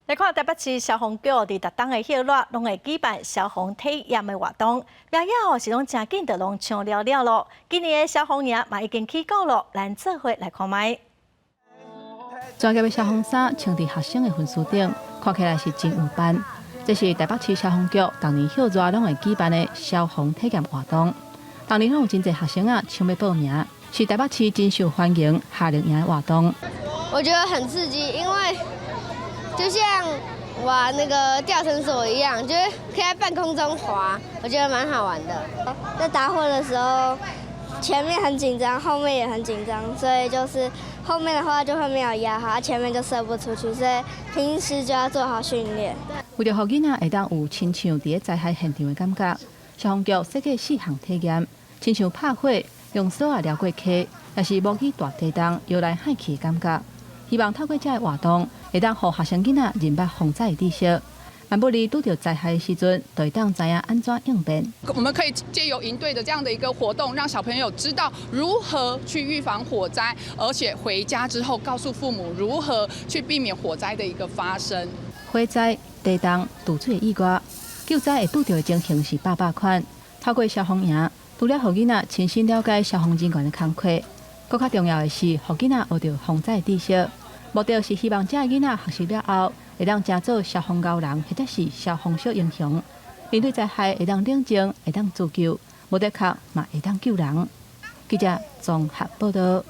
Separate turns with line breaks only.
来看台北市消防局伫逐档的歇热，拢会举办消防体验的活动，名额是拢真紧就拢抢了了咯。今年的消防营嘛已经起稿咯，咱做伙来看卖。
专业的消防衫穿伫学生的分数顶，看起来是真有班。这是台北市消防局逐年歇热拢会举办的消防体验活动。逐年拢有真侪学生抢要报名，是台北市真受欢迎夏令营的活动。
我觉得很刺激，因为就像玩那个吊绳索一样，就是可以在半空中滑，我觉得蛮好玩的。在打火的时候，前面很紧张，后面也很紧张，所以就是后面的话就会没有压好，前面就射不出去，所以平时就要做好训练。
为了让囡仔会当有亲像伫灾害现场的感觉，消防局设计4项体验，亲像拍火、用手撩过溪，也是模拟大地动摇来喊气的感觉。希望透过这个活动，会当让学生囡仔认捌防灾的知识，万不利拄到灾害的时阵，就会当知影安怎应变。
我们可以借由营队的这样的一个活动，让小朋友知道如何去预防火灾，而且回家之后告诉父母如何去避免火灾的一个发生。
火灾、地动、堵水以外，救灾会拄到的情形是百款。透过消防营，除了让囡仔亲身了解消防人员的工课，更较重要的是，让囡仔学到防灾知识。目的是希望这囡仔学习了后，会当成做消防高人或者是消防小英雄，面对灾害会当冷静，会当自救，无得靠嘛会当救人。记者综合报道。